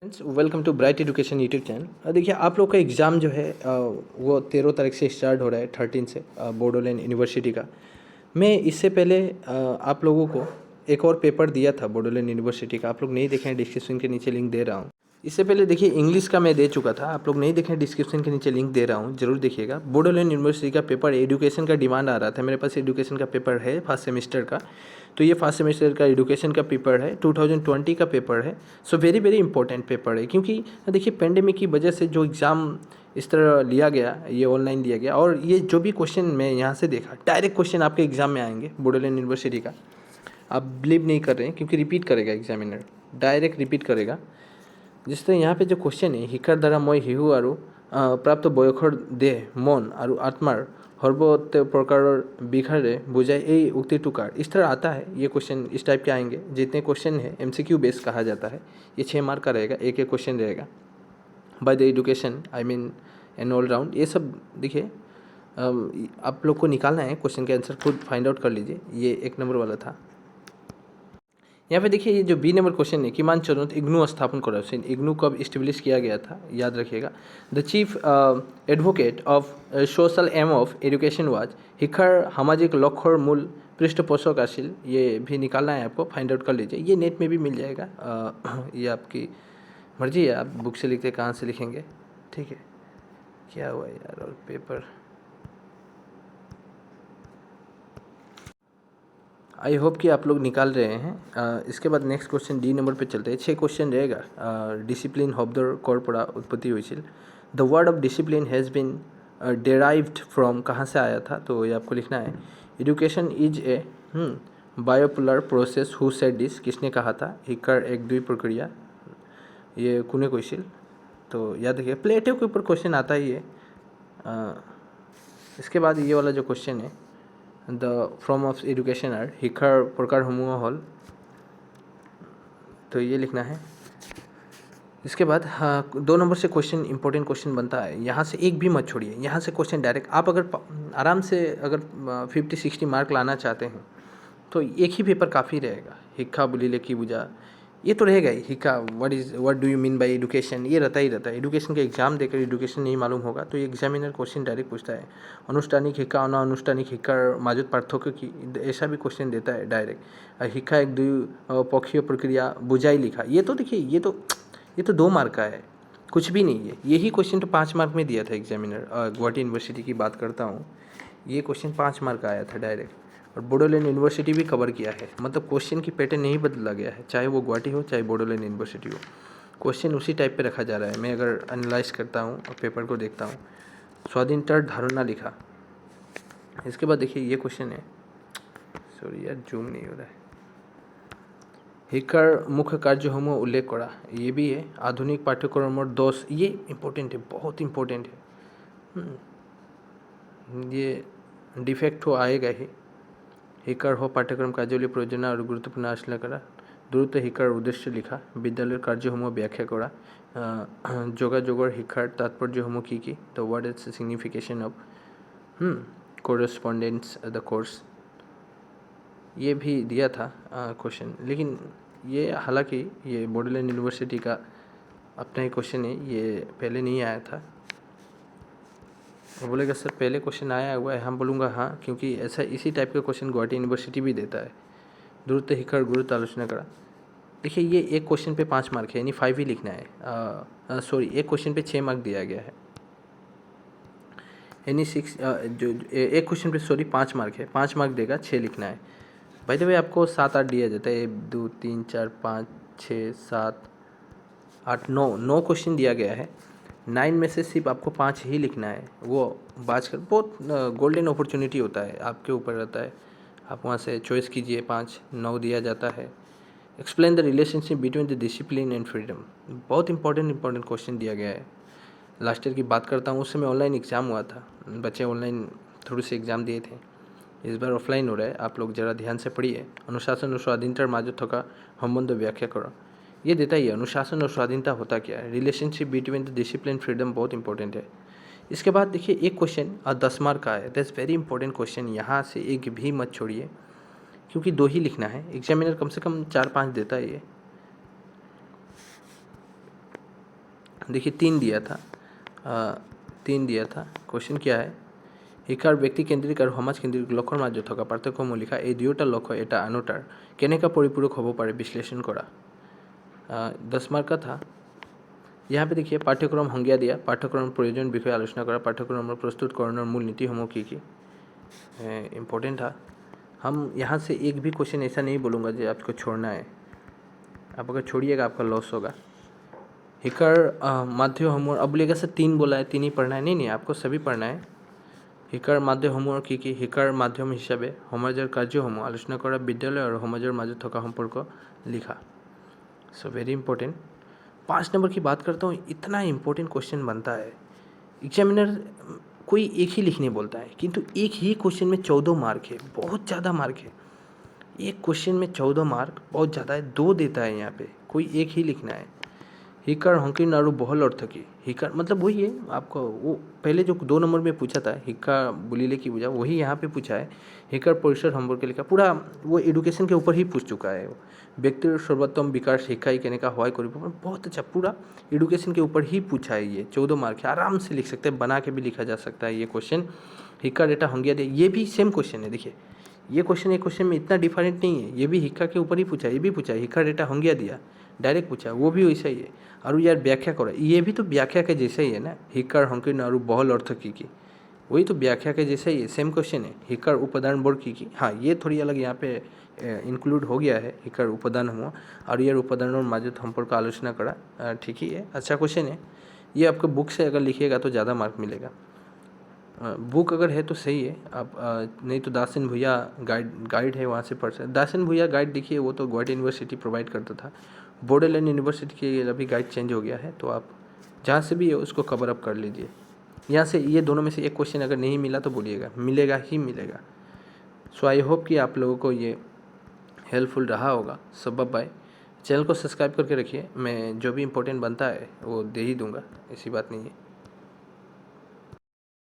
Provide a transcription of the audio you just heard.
Friends welcome to bright education YouTube channel. देखिए आप लोग का एग्ज़ाम जो है वो 13 तारीख से स्टार्ट हो रहा है 13 से बोडोलैंड यूनिवर्सिटी का। मैं इससे पहले आप लोगों को एक और पेपर दिया था बोडोलैंड यूनिवर्सिटी का। आप लोग नहीं देखें डिस्क्रिप्शन के नीचे लिंक दे रहा हूँ। इससे पहले देखिए इंग्लिश का मैं दे चुका था। आप लोग नहीं देखें डिस्क्रिप्शन के नीचे लिंक दे रहा हूँ, जरूर देखिएगा। बोडोलैंड यूनिवर्सिटी का पेपर एजुकेशन का डिमांड आ रहा था, मेरे पास एजुकेशन का पेपर है फर्स्ट सेमेस्टर का। तो ये फर्स्ट सेमेस्टर का एजुकेशन का पेपर है, 2020 का पेपर है। So very very important paper है, क्योंकि देखिए पेंडेमिक की वजह से जो एग्ज़ाम इस तरह लिया गया, ये ऑनलाइन लिया गया। और ये जो भी क्वेश्चन मैं यहाँ से देखा, डायरेक्ट क्वेश्चन आपके एग्ज़ाम में आएंगे बोडोलैंड यूनिवर्सिटी का। आप बिलीव नहीं कर रहे हैं, क्योंकि रिपीट करेगा एग्जामिनर, डायरेक्ट रिपीट करेगा। जिस तरह यहाँ पे जो क्वेश्चन है, हिकार द्वारा मैं हिहू और प्राप्त बयसर देह मन और आत्मार सर्वोत्त प्रकार बिखारे बुझाए ये उक्ति टुकार, इस तरह आता है। ये क्वेश्चन इस टाइप के आएंगे। जितने क्वेश्चन है MCQ बेस कहा जाता है। ये 6 मार्क का रहेगा, एक एक क्वेश्चन रहेगा। By the education I mean an all round, ये सब देखिए आप लोग को निकालना है। क्वेश्चन के आंसर खुद फाइंड आउट कर लीजिए। ये 1 नंबर वाला था। यहाँ पे देखिए ये जो बी नंबर क्वेश्चन है, किमान चरण इग्नू स्थापन करा। इग्नू कब इस्टेब्लिश किया गया था, याद रखिएगा। The chief advocate of social aim of education was शिक्षार सामाजिक लक्ष्यर मूल पृष्ठपोषक आसिल। ये भी निकालना है आपको, फाइंड आउट कर लीजिए। ये नेट में भी मिल जाएगा। ये आपकी मर्जी है, आप बुक से लिखते कहाँ से लिखेंगे, ठीक है। क्या हुआ यार, और पेपर आई होप कि आप लोग निकाल रहे हैं। इसके बाद नेक्स्ट क्वेश्चन डी नंबर पे चलते हैं। 6 क्वेश्चन रहेगा। डिसिप्लिन शब्दर कर्परा उत्पत्ति हुई। The word of discipline has been derived from, कहाँ से आया था, तो ये आपको लिखना है। Education is a bipolar process, who said this, किसने कहा था। हिकार एक दुई प्रक्रिया, ये कुने कोशिल। तो याद रखिए प्लेटो के ऊपर क्वेश्चन आता ही है। इसके बाद ये वाला जो क्वेश्चन है, the form of education are शिक्षार प्रकारসমূह हल, तो ये लिखना है। इसके बाद 2 नंबर से क्वेश्चन इंपॉर्टेंट क्वेश्चन बनता है। यहाँ से एक भी मत छोड़िए, यहाँ से क्वेश्चन डायरेक्ट। आप अगर आराम से अगर 50-60 मार्क लाना चाहते हैं तो एक ही पेपर काफ़ी रहेगा। हिक्का बुलीले की बुझा, ये तो रहेगा ही। हिक्का what do you mean by education, ये रहता ही रहता है। एजुकेशन का एग्जाम देकर एजुकेशन नहीं मालूम होगा तो ये एग्जामिनर क्वेश्चन डायरेक्ट पूछता है। अनुष्ठानिक हिक्का और अनुष्ठानिक हिक्कार माजुद पार्थक्य की, ऐसा भी क्वेश्चन देता है डायरेक्ट। हिक्का एक दुई पक्षीय प्रक्रिया बुझाई लिखा, ये तो देखिए ये तो 2 मार्क का है, कुछ भी नहीं है। यही क्वेश्चन तो 5 मार्क में दिया था एग्जामिनर। गुवाहाटी यूनिवर्सिटी की बात करता हूँ, ये क्वेश्चन 5 मार्क का आया था डायरेक्ट। और बोडोलैंड यूनिवर्सिटी भी कवर किया है, मतलब क्वेश्चन की पैटर्न नहीं बदला गया है, चाहे वो गुवाहाटी हो चाहे बोडोलैंड यूनिवर्सिटी हो। क्वेश्चन उसी टाइप पे रखा जा रहा है। मैं अगर एनालाइज करता हूँ और पेपर को देखता हूँ, स्वाधीनता धारणा लिखा। इसके बाद देखिए ये क्वेश्चन है, सॉरी यार जूम नहीं हो रहा है। हिकार मुख्य कार्यসমূह उल्लेख करा, ये भी है। आधुनिक पाठ्यक्रम और दोष, ये इम्पोर्टेंट है, बहुत इम्पोर्टेंट है। ये डिफेक्ट हो आएगा ही। हिकार हो पाठ्यक्रम कार्यावली प्रयोजना और गुरुत्वपूर्ण आश्लेषण करा। দ্রুত শিক্ষার উদ্দেশ্য লিখা। বিদ্যালয়ের কার্যসমূহ ব্যাখ্যা করা। যোগাযোগের শিক্ষার তাৎপর্যসমূহ কী কী, the what is the signification of correspondence the course, ये भी दिया था क्वेश्चन। लेकिन ये हालांकि ये बोडोलैंड यूनिवर्सिटी का अपना ही क्वेश्चन है, ये पहले नहीं आया था। वो बोलेगा सर पहले क्वेश्चन आया हुआ है, हम बोलूँगा हाँ, क्योंकि ऐसा इसी टाइप का क्वेश्चन गुवाहाटी यूनिवर्सिटी भी देता है। द्रुत हिकार गुरुत्व आलोचना करा। देखिए ये एक क्वेश्चन पे 5 मार्क है, यानी 5 ही लिखना है। सॉरी, एक क्वेश्चन पे 6 मार्क दिया गया है, यानी 6 जो एक क्वेश्चन पे सॉरी 5 मार्क है, 5 मार्क देगा, 6 लिखना है। भाई द वे आपको 7-8 दिया जाता है, 1 2 3 4 5 6 7 8 9 क्वेश्चन दिया गया है। 9 में से सिर्फ आपको 5 ही लिखना है। वो बाज कर बहुत गोल्डन अपॉर्चुनिटी होता है, आपके ऊपर रहता है, आप वहाँ से चॉइस कीजिए। 5-9 दिया जाता है। Explain the relationship between the discipline and freedom, बहुत इंपॉर्टेंट क्वेश्चन दिया गया है। लास्ट ईयर की बात करता हूँ, उस समय ऑनलाइन एग्ज़ाम हुआ था, बच्चे ऑनलाइन थोड़े से एग्ज़ाम दिए थे। इस बार ऑफलाइन हो रहा है, आप लोग ज़रा ध्यान से पढ़िए। अनुशासन और स्वाधीनतार माझे थका संबंध व्याख्या करो, ये देता ही है। अनुशासन और स्वाधीनता होता क्या है, relationship between the discipline freedom, बहुत इंपॉर्टेंट है। इसके बाद देखिए एक क्वेश्चन 10 मार्क का है, दैट्स वेरी इंपॉर्टेंट क्वेश्चन। यहाँ से एक भी मत छोड़िए, क्योंकि 2 ही लिखना है। एग्जामिनर कम से कम 4-5 देता है ये। देखिए 3 दिया था, 3 दिया था। क्वेश्चन क्या है, শিক্ষাৰ ব্যক্তি কেন্দ্ৰিক আৰু সমাজ কেন্দ্ৰিক লক্ষ্যৰ মাজত থকা পাৰ্থক্যসমূহ লিখা। এই দুয়োটা লক্ষ্য এটা আনোটাৰ কেনেকৈ পৰিপূৰক হ'ব পাৰে বিশ্লেষণ কৰা। 10 मार्क का था। यहाँ पे देखिए पाठ्यक्रम संज्ञा दिया, पाठ्यक्रम प्रयोजन বিষয়ে আলোচনা কৰা, पाठ्यक्रम प्रस्तुतकৰণৰ মূল নীতিসমূহ কি কি इम्पोर्टेंट था। हम यहाँ से एक भी क्वेश्चन ऐसा नहीं बोलूँगा जो आपको छोड़ना है, आप अगर छोड़िएगा आपका लॉस होगा। শিক্ষাৰ মাধ্যমসমূহ अब बोलिएगा सर 3 बोला है 3 ही पढ़ना है, नहीं आपको सभी पढ़ना है। শিক্ষাৰ মাধ্যমসমূহৰ কি কি, শিক্ষাৰ মাধ্যম হিচাপে সমাজৰ কাৰ্যসমূহ আলোচনা কৰা, বিদ্যালয় আৰু সমাজৰ মাজত থকা সম্পৰ্ক লিখা। So very important. 5 नंबर की बात करता हूँ, इतना इम्पोर्टेंट क्वेश्चन बनता है। एग्जामिनर कोई एक ही लिखने बोलता है, किंतु एक ही क्वेश्चन में 14 मार्क है, बहुत ज़्यादा मार्क है। एक क्वेश्चन में 14 मार्क बहुत ज़्यादा है, 2 देता है यहाँ पे, कोई एक ही लिखना है। শিক্ষাৰ সংকীৰ্ণ আৰু বহল অৰ্থ কি, শিক্ষাৰ मतलब वही है आपको, वो पहले जो 2 नंबर में पूछा था শিক্ষা बुलीले की बुझा, वही यहाँ पे पूछा है। শিক্ষাৰ परिसर সম্পর্কে लिखा, पूरा वो एडुकेशन के ऊपर ही पूछ चुका है। व्यक्तिर सर्वोत्तम विकास शिक्षाई केनेका हवाई करी, बहुत अच्छा, पूरा एडुकेशन के ऊपर ही पूछा है। ये 14 मार्क है, आराम से लिख सकते हैं, बना के भी लिखा जा सकता है ये क्वेश्चन। শিক্ষা डेटा संज्ञा दे, ये भी सेम क्वेश्चन है। देखिए ये क्वेश्चन एक क्वेश्चन में इतना डिफरेंट नहीं है, ये भी শিক্ষা के ऊपर ही पूछा है, ये भी पूछा है শিক্ষা डेटा संज्ञा दिया, डायरेक्ट पूछा, वो भी वैसा ही है। और यार व्याख्या करो, ये भी तो व्याख्या के जैसा ही है ना। শিক্ষাৰ সংকীৰ্ণ আৰু বহল अर्थ की वही तो व्याख्या के जैसा ही है, सेम क्वेश्चन है। শিক্ষাৰ उपादान बोर्ड की हाँ ये थोड़ी अलग यहाँ पे इंक्लूड हो गया है। শিক্ষাৰ उपादान हुआ और यार उपादानों মাজত সম্পর্ক आलोचना करा, ठीक ही है, अच्छा क्वेश्चन है। ये आपको बुक से अगर लिखिएगा तो ज़्यादा मार्क मिलेगा। बुक अगर है तो सही है, आप नहीं तो दासेन भूया गाइड है, वहाँ से पढ़ सकते। दासेन भूया गाइड देखिए, वो तो गुवाहाटी यूनिवर्सिटी प्रोवाइड करता था, बोडोलैंड यूनिवर्सिटी के अभी गाइड चेंज हो गया है, तो आप जहाँ से भी है उसको कवर अप कर लीजिए। यहाँ से ये दोनों में से एक क्वेश्चन अगर नहीं मिला तो बोलिएगा, मिलेगा ही मिलेगा। सो आई होप कि आप लोगों को ये हेल्पफुल रहा होगा। सब बाय, चैनल को सब्सक्राइब करके रखिए, मैं जो भी इम्पोर्टेंट बनता है वो दे ही दूँगा, ऐसी बात नहीं है।